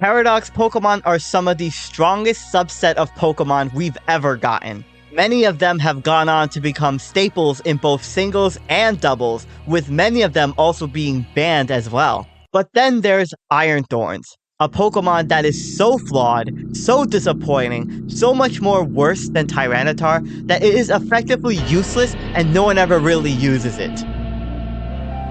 Paradox Pokemon are some of the strongest subset of Pokemon we've ever gotten. Many of them have gone on to become staples in both singles and doubles, with many of them also being banned as well. But then there's Iron Thorns, a Pokemon that is so flawed, so disappointing, so much more worse than Tyranitar that it is effectively useless and no one ever really uses it.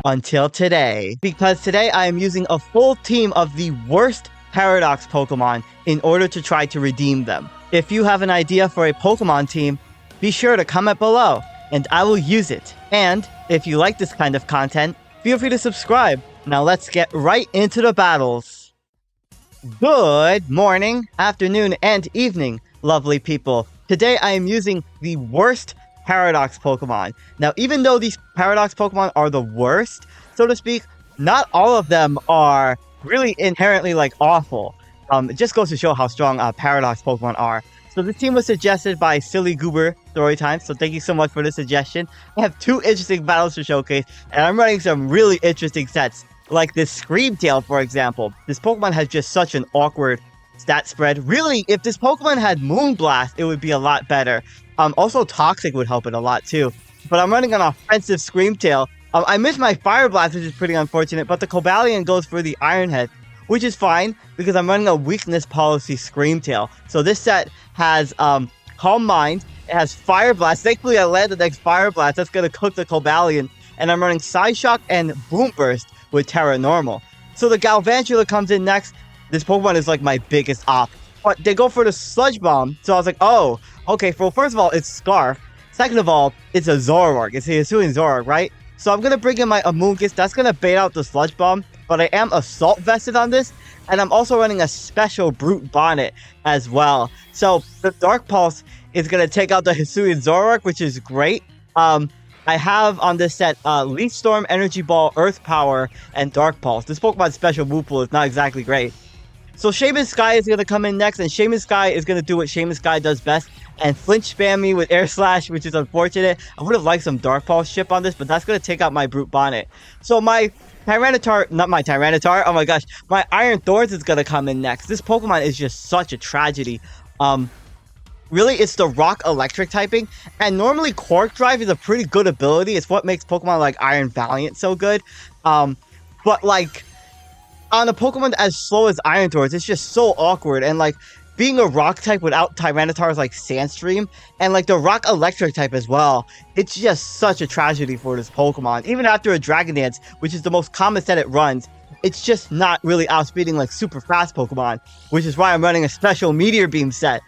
Until today, because today I am using a full team of the worst Paradox Pokemon in order to try to redeem them. If you have an idea for a Pokemon team, be sure to comment below, and I will use it. And if you like this kind of content, feel free to subscribe. Now let's get right into the battles. Good morning, afternoon, and evening, lovely people. Today I am using the worst Paradox Pokemon. Now, even though these Paradox Pokemon are the worst, so to speak, not all of them are really inherently awful. It just goes to show how strong Paradox Pokemon are. So this team was suggested by Silly Goober Storytime, so thank you so much for the suggestion. I have two interesting battles to showcase, and I'm running some really interesting sets, like this Screamtail, for example. This Pokemon has just such an awkward stat spread. Really, if this Pokemon had Moonblast, it would be a lot better. Also, Toxic would help it a lot too. But I'm running an offensive Screamtail. I missed my Fire Blast, which is pretty unfortunate, but the Cobalion goes for the Iron Head, which is fine, because I'm running a weakness policy Screamtail. So this set has Calm Mind, it has Fire Blast. Thankfully, I landed the next Fire Blast. That's going to cook the Cobalion. And I'm running Psyshock and Boom Burst with Terra Normal. So the Galvantula comes in next. This Pokemon is like my biggest op. But they go for the Sludge Bomb. So I was like, oh, okay, well, first of all, it's Scarf. Second of all, it's a Zoroark. It's a Hisuian Zoroark, right? So I'm going to bring in my Amoonguss. That's going to bait out the Sludge Bomb. But I am Assault Vested on this. And I'm also running a special Brute Bonnet as well. So the Dark Pulse is going to take out the Hisuian Zoroark, which is great. I have on this set Leaf Storm, Energy Ball, Earth Power, and Dark Pulse. This Pokemon's special move pool is not exactly great. So Shaman Sky is going to come in next, and Shaman Sky is going to do what Shaman Sky does best, and flinch spam me with Air Slash, which is unfortunate. I would have liked some Dark Pulse chip on this, but that's going to take out my Brute Bonnet. So my Tyranitar, not my Tyranitar, oh my gosh, my Iron Thorns is going to come in next. This Pokemon is just such a tragedy. Really, it's the Rock Electric typing, and normally Quark Drive is a pretty good ability. It's what makes Pokemon like Iron Valiant so good. But like, on a Pokemon as slow as Iron Thorns, it's just so awkward. And like, being a Rock type without Tyranitar's like Sandstream, and like the Rock Electric type as well, it's just such a tragedy for this Pokemon. Even after a Dragon Dance, which is the most common set it runs, it's just not really outspeeding like super fast Pokemon, which is why I'm running a special Meteor Beam set.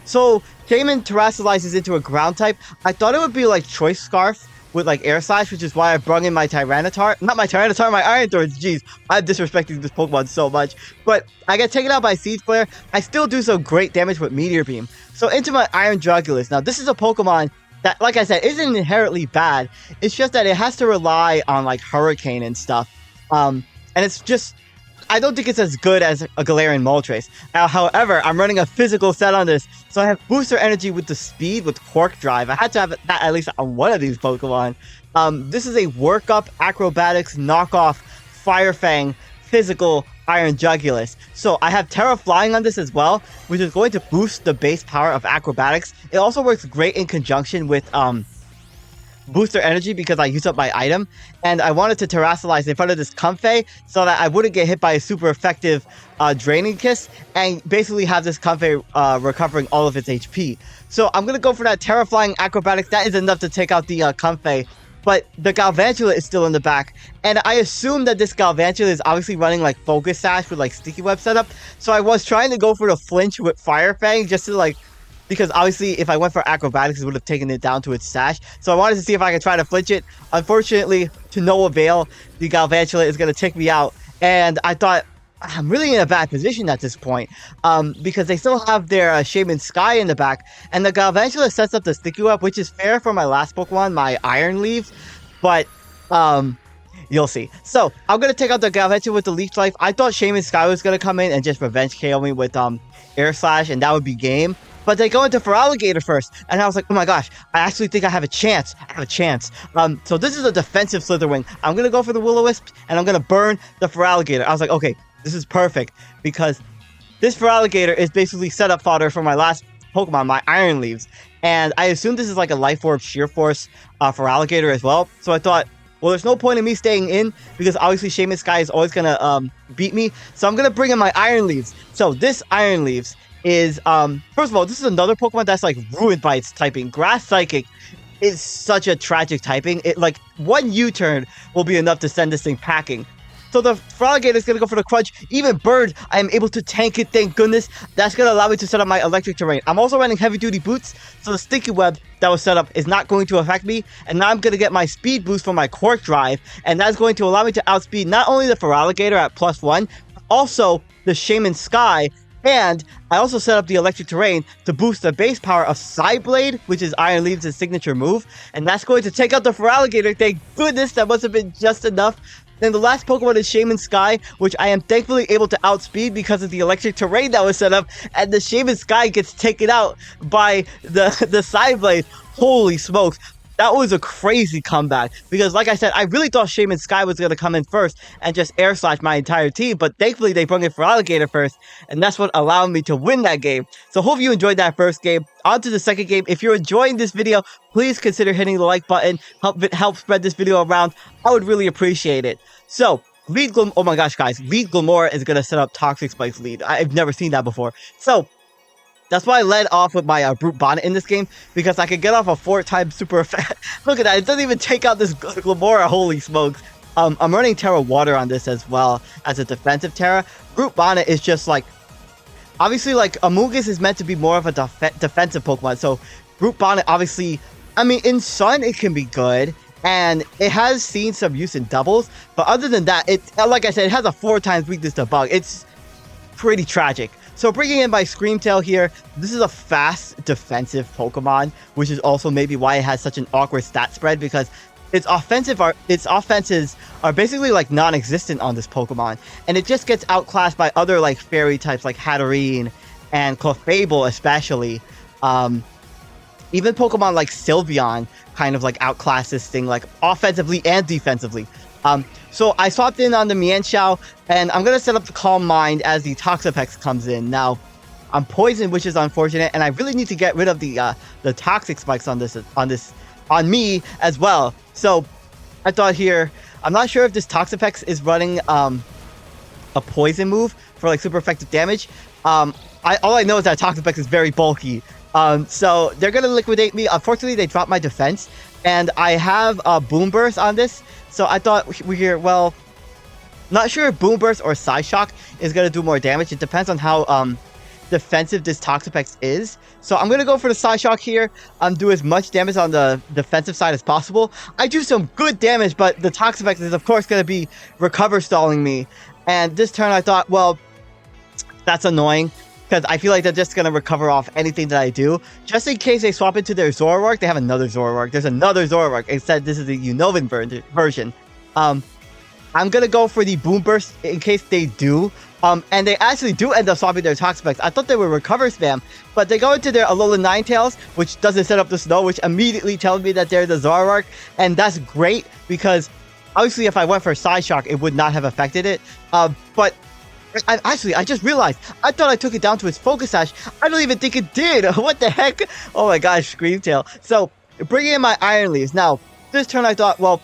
So Shaman terrestrializes into a ground type. I thought it would be like Choice Scarf with like Air Slash, which is why I brought in my Tyranitar. Not my Tyranitar, my Iron Thorns. Jeez, I'm disrespecting this Pokemon so much. But I get taken out by Siege Flare. I still do some great damage with Meteor Beam. So into my Iron Jugulis. Now, this is a Pokemon that, like I said, isn't inherently bad. It's just that it has to rely on like Hurricane and stuff. And it's just, I don't think it's as good as a Galarian Moltres. Now, however, I'm running a physical set on this, so I have Booster Energy with the speed with Quark Drive. I had to have that at least on one of these Pokemon. This is a Workup, Acrobatics, Knockoff, Fire Fang, Physical, Iron Jugulis. So I have Terra Flying on this as well, which is going to boost the base power of Acrobatics. It also works great in conjunction with Booster Energy because I used up my item, and I wanted to terrestrialize in front of this Comfey so that I wouldn't get hit by a super effective Draining Kiss, and basically have this Comfey recovering all of its HP. So I'm going to go for that Terra Flying Acrobatics. That is enough to take out the Comfey, but the Galvantula is still in the back, and I assume that this Galvantula is obviously running like Focus Sash with like Sticky Web setup, so I was trying to go for the flinch with Fire Fang just to like, because obviously if I went for Acrobatics, it would have taken it down to its sash. So I wanted to see if I could try to flinch it. Unfortunately, to no avail, the Galvantula is going to take me out. And I thought, I'm really in a bad position at this point. Because they still have their Shaman Sky in the back. And the Galvantula sets up the Sticky Web, which is fair for my last Pokemon, my Iron Leaves. But, you'll see. So, I'm going to take out the Galvantula with the Leech Life. I thought Shaman Sky was going to come in and just revenge KO me with Air Slash, and that would be game. But they go into Feraligatr first, and I was like, oh my gosh, I actually think I have a chance. So this is a defensive Slitherwing. I'm going to go for the Will-O-Wisp, and I'm going to burn the Feraligatr. I was like, okay, this is perfect because this Feraligatr is basically setup fodder for my last Pokemon, my Iron Leaves. And I assume this is like a Life Orb Sheer Force Feraligatr as well. So I thought, well, there's no point in me staying in because obviously Shaman Sky is always gonna beat me. So I'm gonna bring in my Iron Leaves. So this Iron Leaves is first of all, this is another Pokemon that's like ruined by its typing. Grass Psychic is such a tragic typing. It like one U-turn will be enough to send this thing packing. So the Feraligatr is going to go for the Crunch. Even Bird, I am able to tank it, thank goodness. That's going to allow me to set up my Electric Terrain. I'm also running Heavy Duty Boots, so the Sticky Web that was set up is not going to affect me. And now I'm going to get my Speed Boost from my Quark Drive, and that's going to allow me to outspeed not only the Feraligatr at +1, but also the Shaman Sky. And I also set up the Electric Terrain to boost the base power of Psyblade, which is Iron Leaves' signature move. And that's going to take out the Feraligatr. Thank goodness, that must have been just enough. Then the last Pokemon is Shaman Sky, which I am thankfully able to outspeed because of the Electric Terrain that was set up. And the Shaman Sky gets taken out by the Psyblade. Holy smokes. That was a crazy comeback because, like I said, I really thought Shaman Sky was going to come in first and just air slash my entire team, but thankfully they brought in Feraligatr first, and that's what allowed me to win that game. So hope you enjoyed that first game. On to the second game. If you're enjoying this video, please consider hitting the like button. Help spread this video around. I would really appreciate it. So, oh my gosh, guys, Lead Glamora is going to set up Toxic Spike's lead. I've never seen that before. So, that's why I led off with my Brute Bonnet in this game, because I could get off a 4-time super effect. Look at that, it doesn't even take out this Glamora, holy smokes. I'm running Terra Water on this as well as a defensive Terra. Brute Bonnet is just like, obviously like Amoonguss is meant to be more of a defensive Pokemon, so Brute Bonnet obviously, I mean in Sun it can be good, and it has seen some use in doubles, but other than that, like I said, it has a 4 times weakness to Bug. It's pretty tragic. So bringing in my Screamtail here, this is a fast defensive Pokemon, which is also maybe why it has such an awkward stat spread, because its offenses are basically like non-existent on this Pokemon, and it just gets outclassed by other like fairy types like Hatterene and Clefable especially. Even Pokemon like Sylveon kind of like outclass this thing like offensively and defensively. So I swapped in on the Mienshao, and I'm going to set up the Calm Mind as the Toxapex comes in. Now, I'm poisoned, which is unfortunate, and I really need to get rid of the Toxic Spikes on me as well. So I thought here, I'm not sure if this Toxapex is running a poison move for like super effective damage. All I know is that Toxapex is very bulky. So they're going to liquidate me. Unfortunately, they dropped my defense, and I have Boom Burst on this. So I thought we here, well, not sure if Boom Burst or Psyshock is going to do more damage. It depends on how defensive this Toxapex is. So I'm going to go for the Psyshock here. Do as much damage on the defensive side as possible. I do some good damage, but the Toxapex is of course going to be recover stalling me. And this turn I thought, well, that's annoying, because I feel like they're just going to recover off anything that I do. Just in case they swap into their Zoroark, they have another Zoroark. There's another Zoroark. Instead, this is the Unnovan version. I'm going to go for the Boom Burst in case they do. And they actually do end up swapping their Toxapex. I thought they would recover spam, but they go into their Alola Ninetales, which doesn't set up the snow, which immediately tells me that they're the Zoroark. And that's great, because obviously if I went for Psyshock, it would not have affected it. But I just realized, I thought I took it down to its Focus Sash. I don't even think it did. What the heck? Oh my gosh, Screamtail. So, bringing in my Iron Leaves. Now, this turn I thought, well,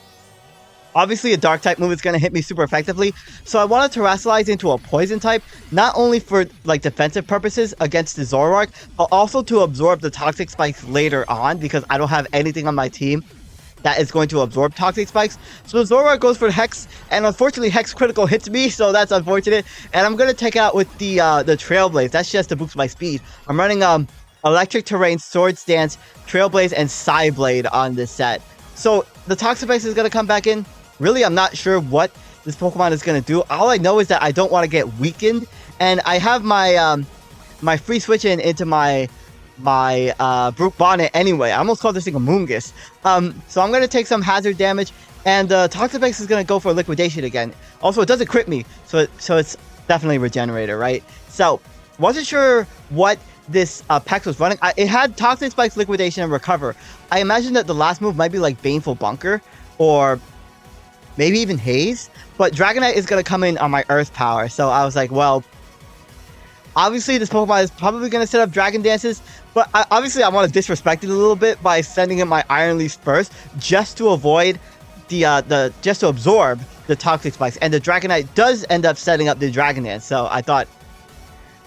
obviously a Dark type move is going to hit me super effectively. So I want to Terrasilize into a Poison type, not only for like defensive purposes against the Zoroark, but also to absorb the Toxic Spikes later on, because I don't have anything on my team that is going to absorb Toxic Spikes. So Zoroark goes for Hex, and unfortunately Hex critical hits me, so that's unfortunate. And I'm going to take it out with the Trailblaze. That's just to boost my speed. I'm running Electric Terrain, Swords Dance, Trailblaze, and Psyblade on this set. So the Toxapex is going to come back in. Really, I'm not sure what this Pokemon is going to do. All I know is that I don't want to get weakened, and I have my my free switch into my Brute Bonnet anyway. I almost called this thing a Moongus. So I'm going to take some hazard damage, and Toxapex is going to go for liquidation again. Also, it doesn't crit me, so it's definitely Regenerator, right? So, wasn't sure what this Pex was running. It had Toxic Spikes, Liquidation, and Recover. I imagine that the last move might be like Baneful Bunker, or maybe even Haze. But Dragonite is going to come in on my Earth power. So I was like, well, obviously this Pokemon is probably going to set up Dragon Dances. But obviously I want to disrespect it a little bit by sending in my Iron Leaf first, just to avoid just to absorb the Toxic Spikes. And the Dragonite does end up setting up the Dragon Dance. So I thought,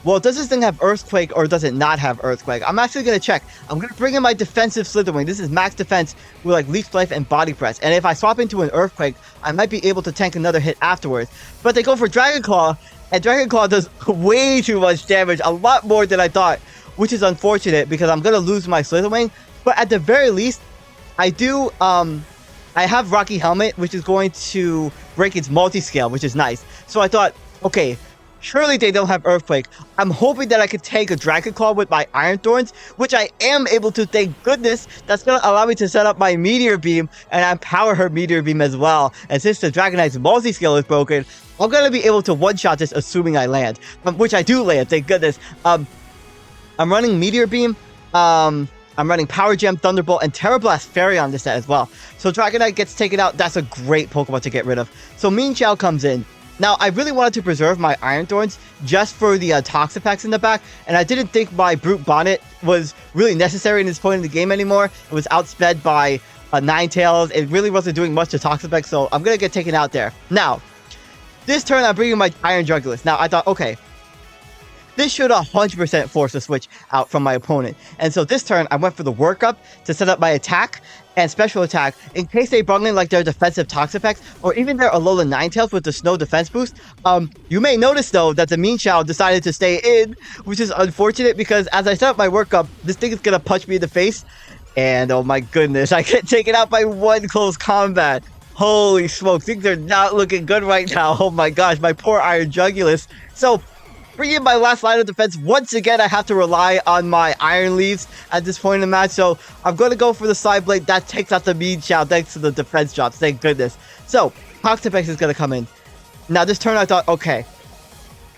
well, does this thing have Earthquake or does it not have Earthquake? I'm actually going to check. I'm going to bring in my defensive Slitherwing. This is max defense with like Leech Life and Body Press. And if I swap into an Earthquake, I might be able to tank another hit afterwards. But they go for Dragon Claw, and Dragon Claw does way too much damage, a lot more than I thought, which is unfortunate because I'm going to lose my Slitherwing. But at the very least, I do, I have Rocky Helmet, which is going to break its multi-scale, which is nice. So I thought, okay, surely they don't have Earthquake. I'm hoping that I could take a Dragon Claw with my Iron Thorns, which I am able to, thank goodness. That's going to allow me to set up my Meteor Beam and empower her Meteor Beam as well. And since the Dragonite's multi-scale is broken, I'm going to be able to one-shot this assuming I land, which I do land, thank goodness. I'm running Meteor Beam, I'm running Power Gem, Thunderbolt, and Terra Blast Fairy on this set as well. So Dragonite gets taken out. That's a great Pokemon to get rid of. So Mean Chow comes in. Now, I really wanted to preserve my Iron Thorns just for the Toxapex in the back, and I didn't think my Brute Bonnet was really necessary in this point in the game anymore. It was outsped by Ninetales. It really wasn't doing much to Toxapex, so I'm going to get taken out there. Now, this turn, I'm bringing my Iron Jugulus. Now, I thought, okay, this should 100% force a switch out from my opponent. And so this turn, I went for the workup to set up my attack and special attack in case they brought in like their defensive Toxapex or even their Alola Ninetales with the snow defense boost. You may notice though that the Mean Chow decided to stay in, which is unfortunate because as I set up my workup, this thing is gonna punch me in the face. And oh my goodness, I get taken out by one close combat. Holy smoke, things are not looking good right now. Oh my gosh, my poor Iron Jugulus. So bring in my last line of defense. Once again, I have to rely on my Iron Leaves at this point in the match. So I'm going to go for the Side Blade. That takes out the Mean Chow thanks to the defense drops. Thank goodness. So Toxapex is going to come in. Now this turn I thought, okay,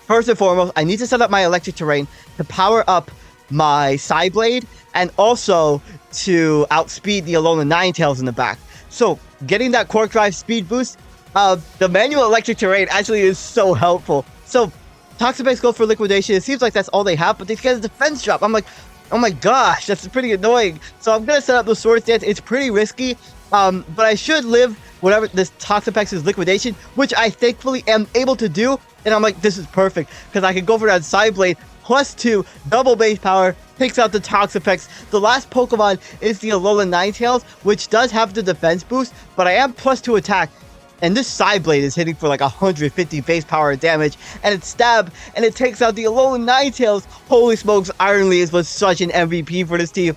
first and foremost, I need to set up my Electric Terrain to power up my Side Blade and also to outspeed the Alola Ninetales in the back. So getting that Quark Drive speed boost, the manual Electric Terrain actually is so helpful. So Toxapex go for Liquidation. It seems like that's all they have, but they get a defense drop. I'm like, oh my gosh, that's pretty annoying. So I'm going to set up the Swords Dance. It's pretty risky, but I should live whatever this Toxapex's Liquidation, which I thankfully am able to do. And I'm like, this is perfect, because I can go for that Side Blade, +2, double base power, takes out the Toxapex. The last Pokemon is the Alola Ninetales, which does have the defense boost, but I am +2 attack. And this Side Blade is hitting for like 150 base power damage. And it's stab. And it takes out the Alola Ninetales. Holy smokes, Iron Leaves was such an MVP for this team.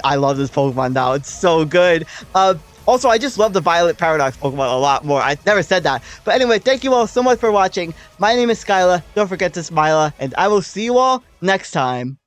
I love this Pokemon now. It's so good. Also, I just love the Violet Paradox Pokemon a lot more. I never said that. But anyway, thank you all so much for watching. My name is SkyLaaa. Don't forget to smile. And I will see you all next time.